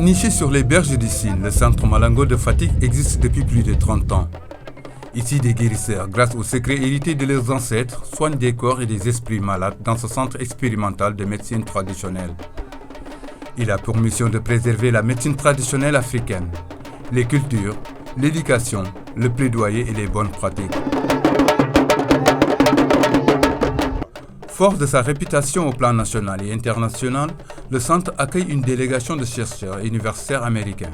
Niché sur les berges du Sine, le centre Malango de Fatick existe depuis plus de 30 ans. Ici, des guérisseurs, grâce aux secrets hérités de leurs ancêtres, soignent des corps et des esprits malades dans ce centre expérimental de médecine traditionnelle. Il a pour mission de préserver la médecine traditionnelle africaine, les cultures, l'éducation, le plaidoyer et les bonnes pratiques. Fort de sa réputation au plan national et international, le centre accueille une délégation de chercheurs et universitaires américains.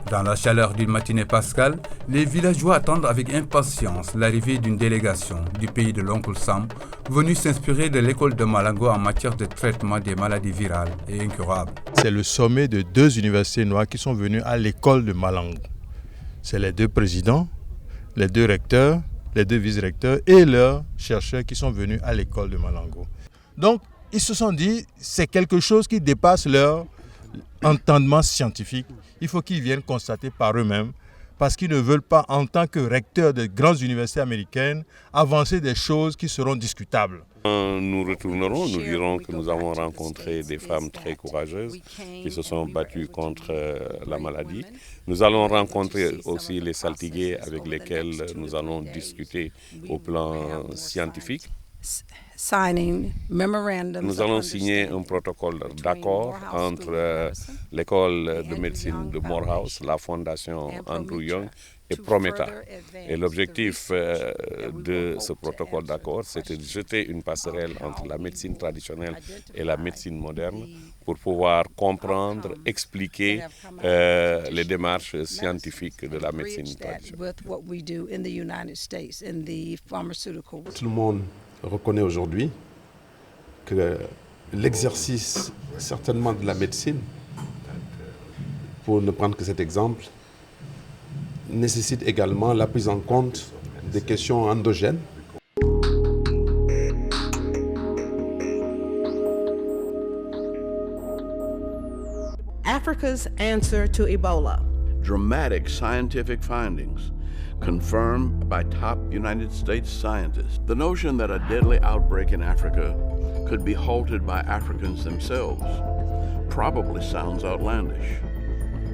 Dans la chaleur d'une matinée pascale, les villageois attendent avec impatience l'arrivée d'une délégation du pays de l'oncle Sam, venue s'inspirer de l'école de Malango en matière de traitement des maladies virales et incurables. C'est le sommet de 2 universités noires qui sont venus à l'école de Malango. C'est les 2 présidents, les 2 recteurs, les 2 vice-recteurs et leurs chercheurs qui sont venus à l'école de Malango. Donc, ils se sont dit, c'est quelque chose qui dépasse leur entendement scientifique. Il faut qu'ils viennent constater par eux-mêmes parce qu'ils ne veulent pas, en tant que recteurs de grandes universités américaines, avancer des choses qui seront discutables. Nous retournerons, nous dirons que nous avons rencontré des femmes très courageuses qui se sont battues contre la maladie. Nous allons rencontrer aussi les saltigués avec lesquels nous allons discuter au plan scientifique. Nous allons signer un protocole d'accord entre l'école de médecine de Morehouse, la fondation Andrew Young et Prometa. Et l'objectif de ce protocole d'accord, c'était de jeter une passerelle entre la médecine traditionnelle et la médecine moderne pour pouvoir comprendre, expliquer les démarches scientifiques de la médecine traditionnelle. Tout le monde reconnaît aujourd'hui que l'exercice certainement de la médecine, pour ne prendre que cet exemple, nécessite également la prise en compte des questions endogènes. Africa's answer to Ebola. Dramatic scientific findings confirmed by top United States scientists. The notion that a deadly outbreak in Africa could be halted by Africans themselves probably sounds outlandish.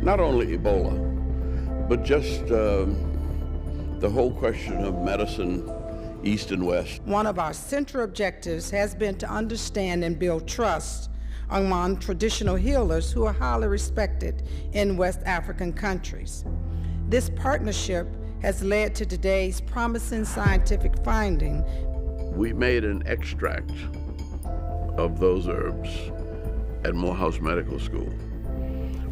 Not only Ebola, but just the whole question of medicine, East and West. One of our central objectives has been to understand and build trust among traditional healers who are highly respected in West African countries. This partnership has led to today's promising scientific finding. We made an extract of those herbs at Morehouse Medical School.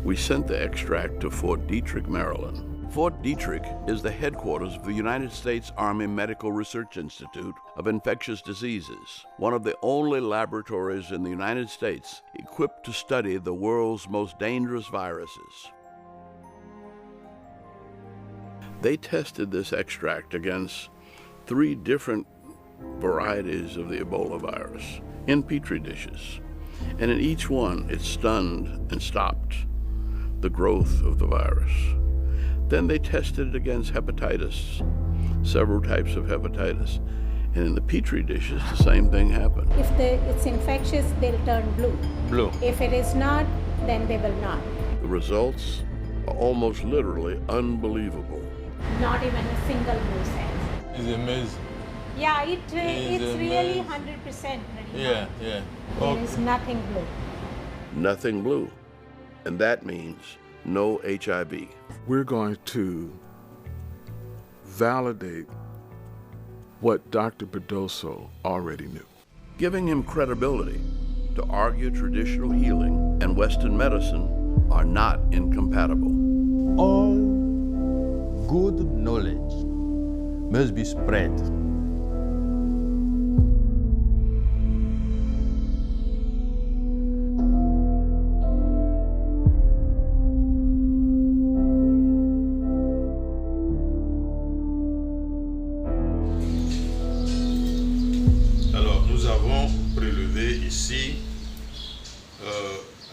We sent the extract to Fort Detrick, Maryland. Fort Detrick is the headquarters of the United States Army Medical Research Institute of Infectious Diseases, one of the only laboratories in the United States equipped to study the world's most dangerous viruses. They tested this extract against 3 different varieties of the Ebola virus in petri dishes. And in each one, it stunned and stopped the growth of the virus. Then they tested it against hepatitis, several types of hepatitis. And in the petri dishes, the same thing happened. If it's infectious, they'll turn blue. Blue. If it is not, then they will not. The results are almost literally unbelievable. Not even a single blue cell. It's amazing. Yeah, it's really 100%. Yeah. There is nothing blue. Nothing blue. And that means no HIV. We're going to validate what Dr. Bedoso already knew. Giving him credibility to argue traditional healing and Western medicine are not incompatible. All good knowledge must be spread. Alors, nous avons prélevé ici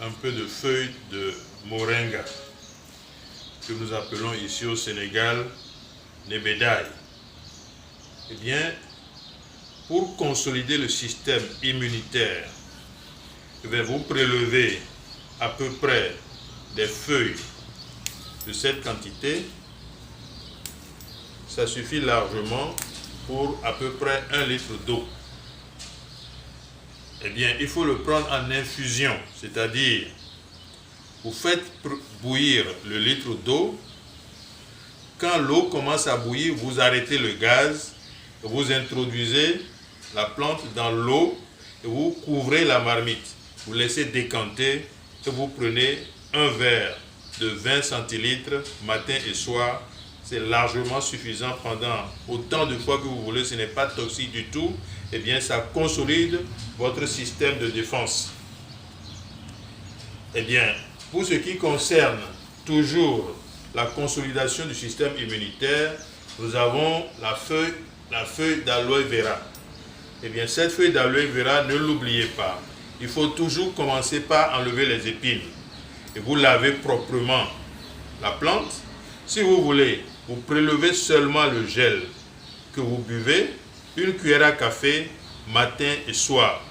un peu de feuilles de moringa, que nous appelons ici au Sénégal Nebedaï. Eh bien, pour consolider le système immunitaire, je vais vous prélever à peu près des feuilles de cette quantité, ça suffit largement pour à peu près 1 litre d'eau. Eh bien, il faut le prendre en infusion, c'est-à-dire vous faites bouillir le litre d'eau. Quand l'eau commence à bouillir, vous arrêtez le gaz, vous introduisez la plante dans l'eau et vous couvrez la marmite. Vous laissez décanter et vous prenez un verre de 20 centilitres matin et soir. C'est largement suffisant pendant autant de fois que vous voulez. Ce n'est pas toxique du tout. Eh bien, ça consolide votre système de défense. Eh bien, pour ce qui concerne toujours la consolidation du système immunitaire, nous avons la feuille d'aloe vera. Eh bien, cette feuille d'aloe vera, ne l'oubliez pas. Il faut toujours commencer par enlever les épines. Et vous lavez proprement la plante. Si vous voulez, vous prélevez seulement le gel que vous buvez, 1 cuillère à café, matin et soir.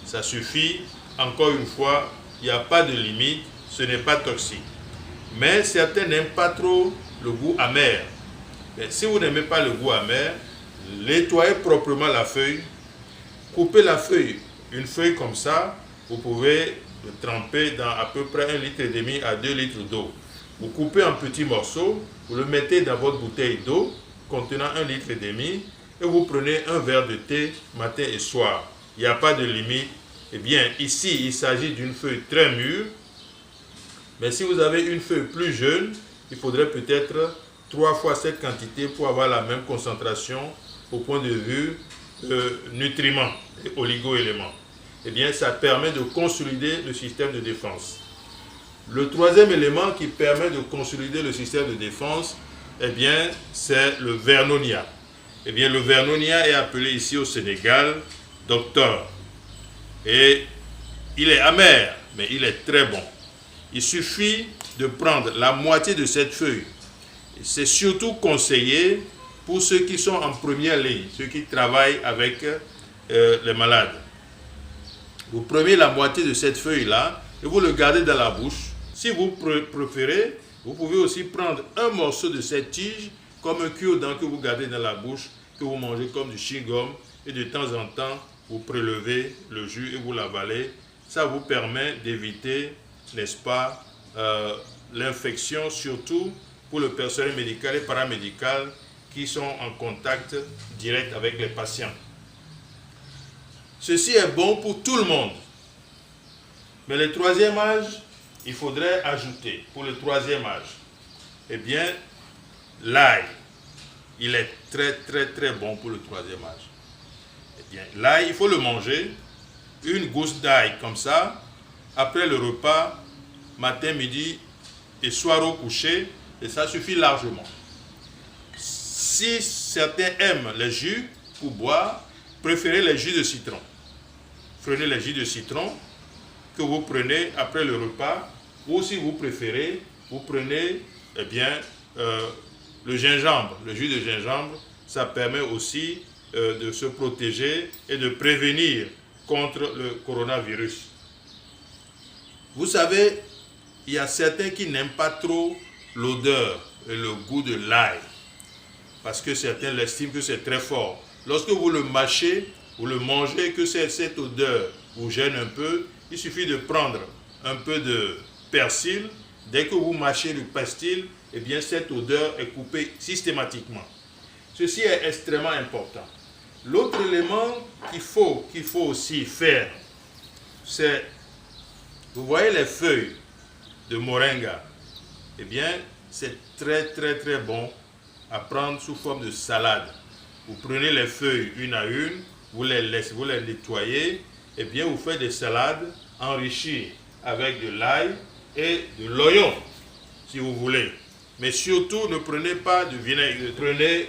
Ça suffit. Encore une fois, il n'y a pas de limite, ce n'est pas toxique. Mais certains n'aiment pas trop le goût amer. Mais si vous n'aimez pas le goût amer, nettoyez proprement la feuille, coupez la feuille, une feuille comme ça, vous pouvez le tremper dans à peu près 1,5 litre à 2 litres d'eau. Vous coupez en petits morceaux, vous le mettez dans votre bouteille d'eau contenant 1,5 litre et vous prenez un verre de thé matin et soir. Il n'y a pas de limite. Eh bien, ici, il s'agit d'une feuille très mûre. Mais si vous avez une feuille plus jeune, il faudrait peut-être 3 fois cette quantité pour avoir la même concentration au point de vue nutriments et oligo-éléments. Eh bien, ça permet de consolider le système de défense. Le troisième élément qui permet de consolider le système de défense, eh bien, c'est le Vernonia. Eh bien, le Vernonia est appelé ici au Sénégal docteur. Et il est amer, mais il est très bon. Il suffit de prendre la moitié de cette feuille. C'est surtout conseillé pour ceux qui sont en première ligne, ceux qui travaillent avec les malades. Vous prenez la moitié de cette feuille-là et vous le gardez dans la bouche. Si vous préférez, vous pouvez aussi prendre un morceau de cette tige comme un cure-dent que vous gardez dans la bouche, que vous mangez comme du chewing-gum et de temps en temps, vous prélevez le jus et vous l'avalez. Ça vous permet d'éviter, n'est-ce pas, l'infection, surtout pour le personnel médical et paramédical qui sont en contact direct avec les patients. Ceci est bon pour tout le monde. Mais le troisième âge, il faudrait ajouter, pour le troisième âge, eh bien, l'ail. Il est très, très, très bon pour le troisième âge. Eh bien, l'ail, il faut le manger, une gousse d'ail comme ça, après le repas, matin, midi et soir au coucher, et ça suffit largement. Si certains aiment les jus pour boire, préférez les jus de citron. Prenez les jus de citron que vous prenez après le repas, ou si vous préférez, vous prenez eh bien, le gingembre. Le jus de gingembre, ça permet aussi de se protéger et de prévenir contre le coronavirus. Vous savez, il y a certains qui n'aiment pas trop l'odeur et le goût de l'ail, parce que certains l'estiment que c'est très fort. Lorsque vous le mâchez, vous le mangez, que cette odeur vous gêne un peu, il suffit de prendre un peu de persil. Dès que vous mâchez le persil, eh bien cette odeur est coupée systématiquement. Ceci est extrêmement important. L'autre élément qu'il faut aussi faire, c'est, vous voyez les feuilles de moringa, eh bien c'est très très très bon à prendre sous forme de salade. Vous prenez les feuilles une à une, vous les nettoyez, et bien vous faites des salades enrichies avec de l'ail et de l'oignon, si vous voulez. Mais surtout, ne prenez pas de vinaigre, prenez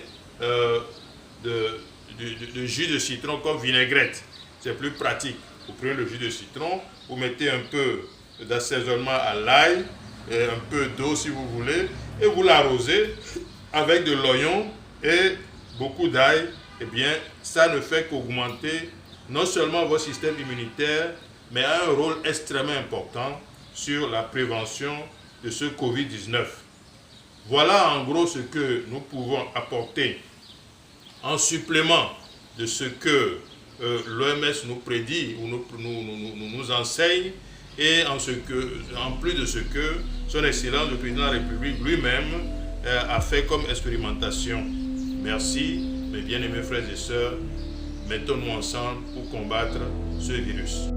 de jus de citron comme vinaigrette. C'est plus pratique. Vous prenez le jus de citron, vous mettez un peu d'assaisonnement à l'ail, et un peu d'eau si vous voulez, et vous l'arrosez avec de l'oignon et beaucoup d'ail. Eh bien, ça ne fait qu'augmenter non seulement votre système immunitaire, mais a un rôle extrêmement important sur la prévention de ce Covid-19. Voilà en gros ce que nous pouvons apporter en supplément de ce que l'OMS nous prédit ou nous enseigne, et en plus de ce que son Excellence le Président de la République lui-même a fait comme expérimentation. Merci, mes bien-aimés frères et sœurs, mettons-nous ensemble pour combattre ce virus.